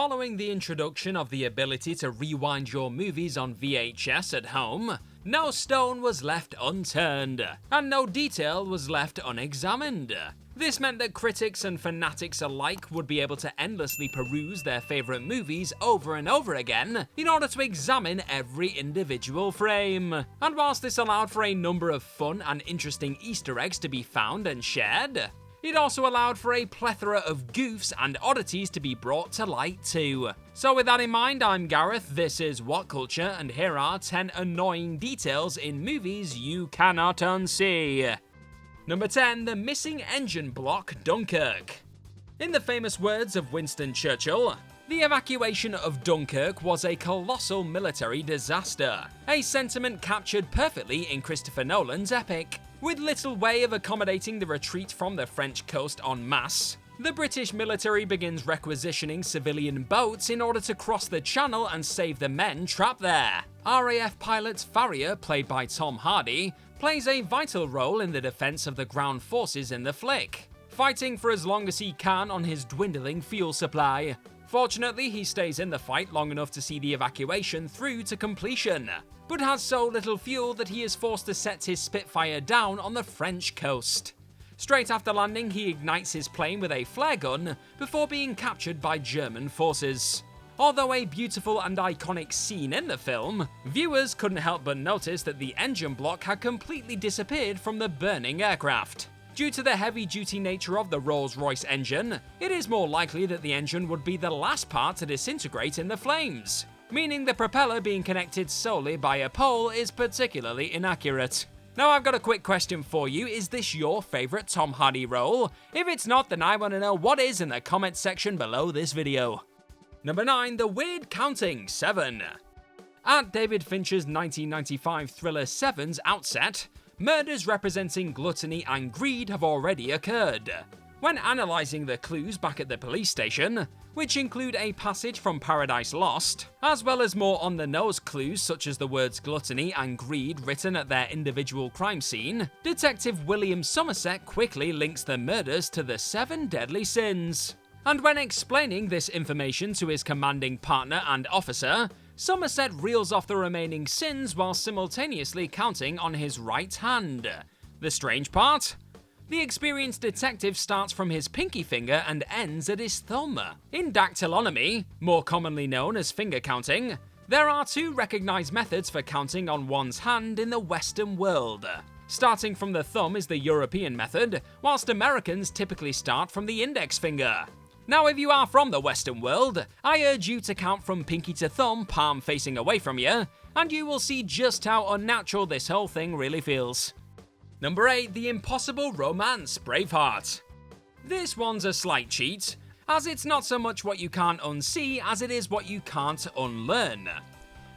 Following the introduction of the ability to rewind your movies on VHS at home, no stone was left unturned, and no detail was left unexamined. This meant that critics and fanatics alike would be able to endlessly peruse their favourite movies over and over again in order to examine every individual frame. And whilst this allowed for a number of fun and interesting Easter eggs to be found and shared, it also allowed for a plethora of goofs and oddities to be brought to light too. So with that in mind, I'm Gareth, this is What Culture, and here are 10 annoying details in movies you cannot unsee. Number 10. The missing engine block Dunkirk. In the famous words of Winston Churchill, the evacuation of Dunkirk was a colossal military disaster, a sentiment captured perfectly in Christopher Nolan's epic. With little way of accommodating the retreat from the French coast en masse, the British military begins requisitioning civilian boats in order to cross the channel and save the men trapped there. RAF pilot Farrier, played by Tom Hardy, plays a vital role in the defense of the ground forces in the flick, fighting for as long as he can on his dwindling fuel supply. Fortunately, he stays in the fight long enough to see the evacuation through to completion, but has so little fuel that he is forced to set his Spitfire down on the French coast. Straight after landing, he ignites his plane with a flare gun before being captured by German forces. Although a beautiful and iconic scene in the film, viewers couldn't help but notice that the engine block had completely disappeared from the burning aircraft. Due to the heavy-duty nature of the Rolls-Royce engine, it is more likely that the engine would be the last part to disintegrate in the flames, meaning the propeller being connected solely by a pole is particularly inaccurate. Now I've got a quick question for you, is this your favourite Tom Hardy role? If it's not, then I want to know what is in the comments section below this video. Number 9. The weird counting 7. At David Fincher's 1995 thriller Seven's outset, murders representing gluttony and greed have already occurred. When analysing the clues back at the police station, which include a passage from Paradise Lost, as well as more on-the-nose clues such as the words gluttony and greed written at their individual crime scene, Detective William Somerset quickly links the murders to the 7 deadly sins. And when explaining this information to his commanding partner and officer, Somerset reels off the remaining sins while simultaneously counting on his right hand. The strange part? The experienced detective starts from his pinky finger and ends at his thumb. In dactylonomy, more commonly known as finger counting, there are 2 recognized methods for counting on one's hand in the Western world. Starting from the thumb is the European method, whilst Americans typically start from the index finger. Now if you are from the Western world, I urge you to count from pinky to thumb, palm facing away from you, and you will see just how unnatural this whole thing really feels. Number 8. The impossible romance Braveheart. This one's a slight cheat, as it's not so much what you can't unsee as it is what you can't unlearn.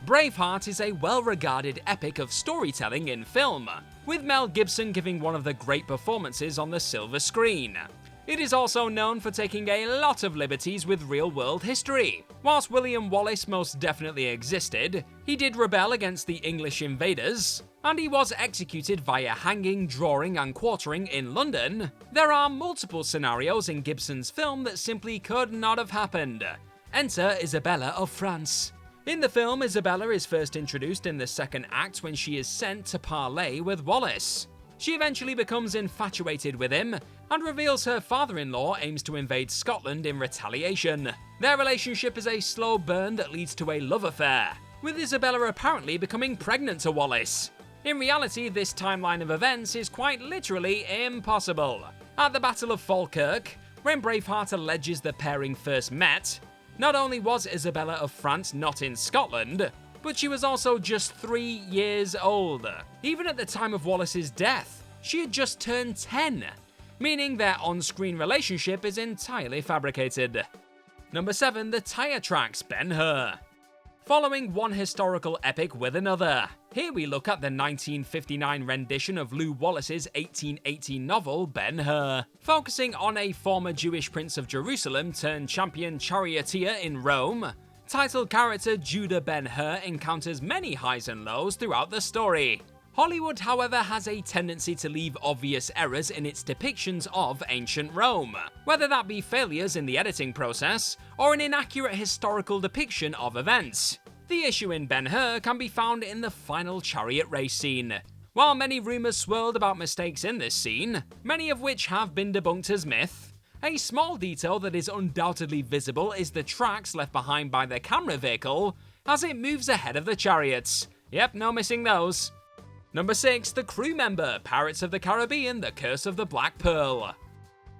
Braveheart is a well-regarded epic of storytelling in film, with Mel Gibson giving one of the great performances on the silver screen. It is also known for taking a lot of liberties with real-world history. Whilst William Wallace most definitely existed, he did rebel against the English invaders, and he was executed via hanging, drawing and quartering in London. There are multiple scenarios in Gibson's film that simply could not have happened. Enter Isabella of France. In the film, Isabella is first introduced in the second act when she is sent to parley with Wallace. She eventually becomes infatuated with him and reveals her father-in-law aims to invade Scotland in retaliation. Their relationship is a slow burn that leads to a love affair, with Isabella apparently becoming pregnant to Wallace. In reality, this timeline of events is quite literally impossible. At the Battle of Falkirk, when Braveheart alleges the pairing first met, not only was Isabella of France not in Scotland, but she was also just 3 years old. Even at the time of Wallace's death, she had just turned 10, meaning their on-screen relationship is entirely fabricated. Number 7. The tire tracks Ben-HUR. Following one historical epic with another, here we look at the 1959 rendition of Lew Wallace's 1880 novel Ben-HUR, focusing on a former Jewish prince of Jerusalem turned champion charioteer in Rome. Title character Judah Ben-HUR encounters many highs and lows throughout the story. Hollywood, however, has a tendency to leave obvious errors in its depictions of ancient Rome, whether that be failures in the editing process or an inaccurate historical depiction of events. The issue in Ben-HUR can be found in the final chariot race scene. While many rumours swirled about mistakes in this scene, many of which have been debunked as myth, a small detail that is undoubtedly visible is the tracks left behind by the camera vehicle as it moves ahead of the chariots. Yep, no missing those. Number 6, the crew member, Pirates of the Caribbean, The Curse of the Black Pearl.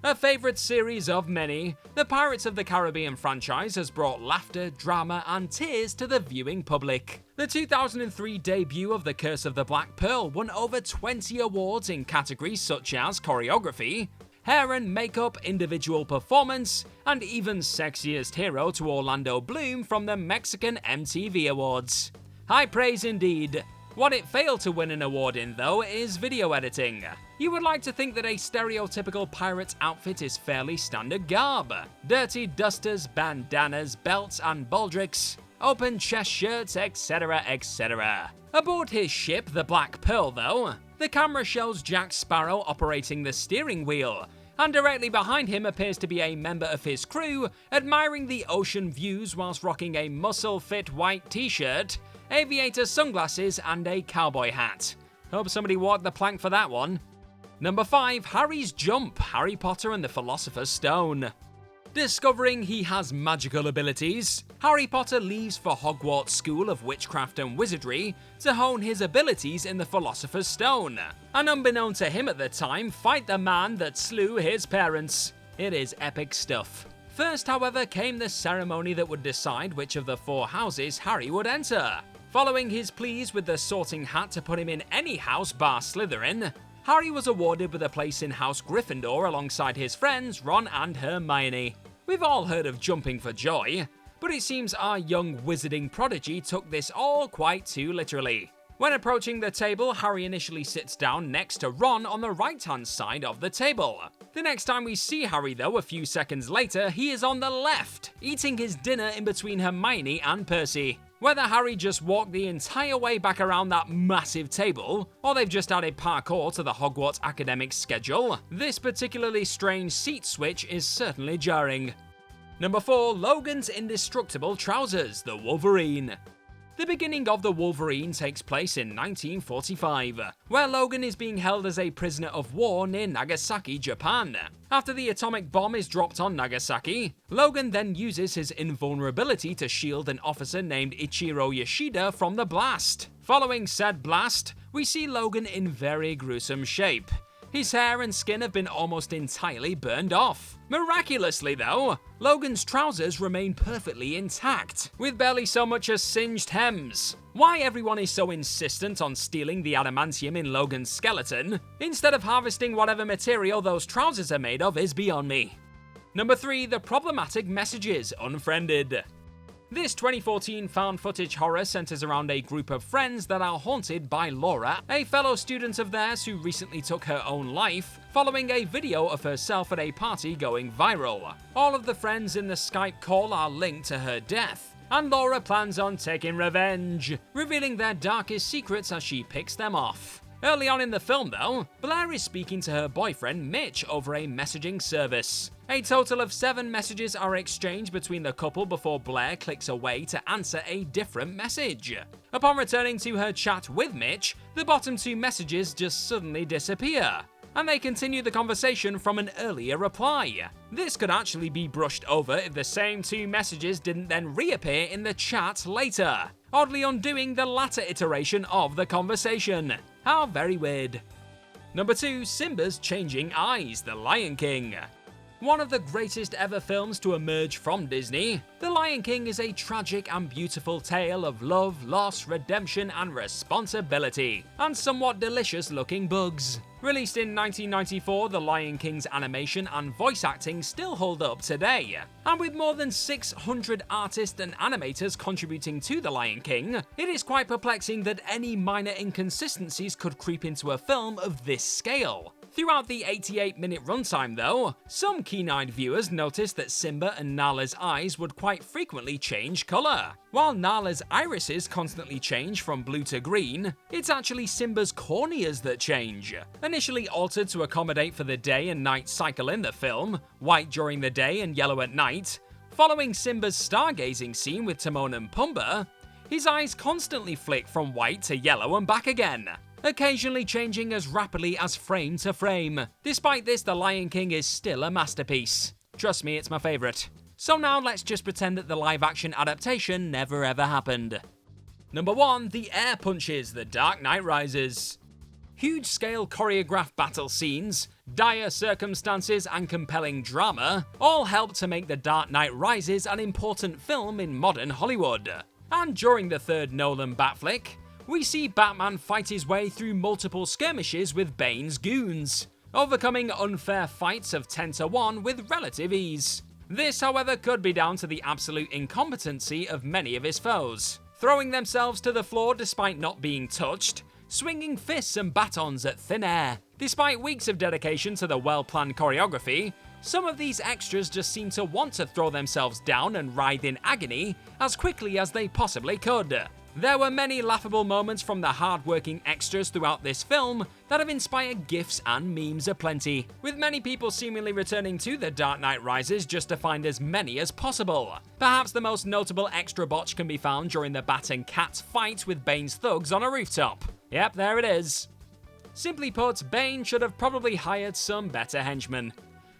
A favourite series of many, the Pirates of the Caribbean franchise has brought laughter, drama and tears to the viewing public. The 2003 debut of The Curse of the Black Pearl won over 20 awards in categories such as choreography, hair and makeup, individual performance, and even sexiest hero to Orlando Bloom from the Mexican MTV Awards. High praise indeed. What it failed to win an award in, though, is video editing. You would like to think that a stereotypical pirate outfit is fairly standard garb. Dirty dusters, bandanas, belts and baldricks, open chest shirts, etc, etc. Aboard his ship, the Black Pearl, though, the camera shows Jack Sparrow operating the steering wheel, and directly behind him appears to be a member of his crew admiring the ocean views whilst rocking a muscle-fit white t-shirt, aviator sunglasses and a cowboy hat. Hope somebody walked the plank for that one. Number 5, Harry's Jump, Harry Potter and the Philosopher's Stone. Discovering he has magical abilities, Harry Potter leaves for Hogwarts School of Witchcraft and Wizardry to hone his abilities in the Philosopher's Stone, and unbeknown to him at the time, fight the man that slew his parents. It is epic stuff. First, however, came the ceremony that would decide which of the 4 houses Harry would enter. Following his pleas with the sorting hat to put him in any house bar Slytherin, Harry was awarded with a place in House Gryffindor alongside his friends Ron and Hermione. We've all heard of jumping for joy, but it seems our young wizarding prodigy took this all quite too literally. When approaching the table, Harry initially sits down next to Ron on the right-hand side of the table. The next time we see Harry, though, a few seconds later, he is on the left, eating his dinner in between Hermione and Percy. Whether Harry just walked the entire way back around that massive table, or they've just added parkour to the Hogwarts academic schedule, this particularly strange seat switch is certainly jarring. Number 4, Logan's indestructible trousers, the Wolverine. The beginning of the Wolverine takes place in 1945, where Logan is being held as a prisoner of war near Nagasaki, Japan. After the atomic bomb is dropped on Nagasaki, Logan then uses his invulnerability to shield an officer named Ichiro Yoshida from the blast. Following said blast, we see Logan in very gruesome shape. His hair and skin have been almost entirely burned off. Miraculously though, Logan's trousers remain perfectly intact, with barely so much as singed hems. Why everyone is so insistent on stealing the adamantium in Logan's skeleton, instead of harvesting whatever material those trousers are made of, is beyond me. Number 3, the problematic messages, Unfriended. This 2014 found footage horror centers around a group of friends that are haunted by Laura, a fellow student of theirs who recently took her own life following a video of herself at a party going viral. All of the friends in the Skype call are linked to her death, and Laura plans on taking revenge, revealing their darkest secrets as she picks them off. Early on in the film, though, Blair is speaking to her boyfriend Mitch over a messaging service. A total of 7 messages are exchanged between the couple before Blair clicks away to answer a different message. Upon returning to her chat with Mitch, the bottom 2 messages just suddenly disappear, and they continue the conversation from an earlier reply. This could actually be brushed over if the same 2 messages didn't then reappear in the chat later, oddly undoing the latter iteration of the conversation. How very weird. Number 2, Simba's Changing Eyes, The Lion King. One of the greatest ever films to emerge from Disney, The Lion King is a tragic and beautiful tale of love, loss, redemption and responsibility, and somewhat delicious looking bugs. Released in 1994, The Lion King's animation and voice acting still hold up today, and with more than 600 artists and animators contributing to The Lion King, it is quite perplexing that any minor inconsistencies could creep into a film of this scale. Throughout the 88-minute runtime though, some keen-eyed viewers noticed that Simba and Nala's eyes would quite frequently change colour. While Nala's irises constantly change from blue to green, it's actually Simba's corneas that change. Initially altered to accommodate for the day and night cycle in the film, white during the day and yellow at night, following Simba's stargazing scene with Timon and Pumbaa, his eyes constantly flick from white to yellow and back again, occasionally changing as rapidly as frame to frame. Despite this, The Lion King is still a masterpiece. Trust me, it's my favourite. So now let's just pretend that the live-action adaptation never ever happened. Number 1. The Air Punches, The Dark Knight Rises. Huge-scale choreographed battle scenes, dire circumstances and compelling drama all help to make The Dark Knight Rises an important film in modern Hollywood. And during the third Nolan Batflick, we see Batman fight his way through multiple skirmishes with Bane's goons, overcoming unfair fights of 10-1 with relative ease. This, however, could be down to the absolute incompetency of many of his foes, throwing themselves to the floor despite not being touched, swinging fists and batons at thin air. Despite weeks of dedication to the well-planned choreography, some of these extras just seem to want to throw themselves down and writhe in agony as quickly as they possibly could. There were many laughable moments from the hard-working extras throughout this film that have inspired gifs and memes aplenty, with many people seemingly returning to The Dark Knight Rises just to find as many as possible. Perhaps the most notable extra botch can be found during the Bat and Cat fight with Bane's thugs on a rooftop. Yep, there it is. Simply put, Bane should have probably hired some better henchmen.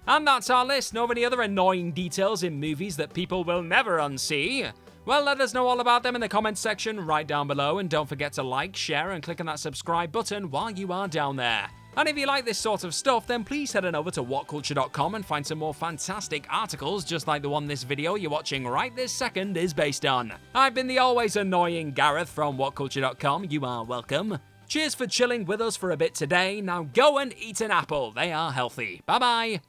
And that's our list. Know of any other annoying details in movies that people will never unsee? Well, let us know all about them in the comments section right down below, and don't forget to like, share, and click on that subscribe button while you are down there. And if you like this sort of stuff, then please head on over to whatculture.com and find some more fantastic articles just like the one this video you're watching right this second is based on. I've been the always annoying Gareth from whatculture.com. You are welcome. Cheers for chilling with us for a bit today. Now go and eat an apple. They are healthy. Bye bye.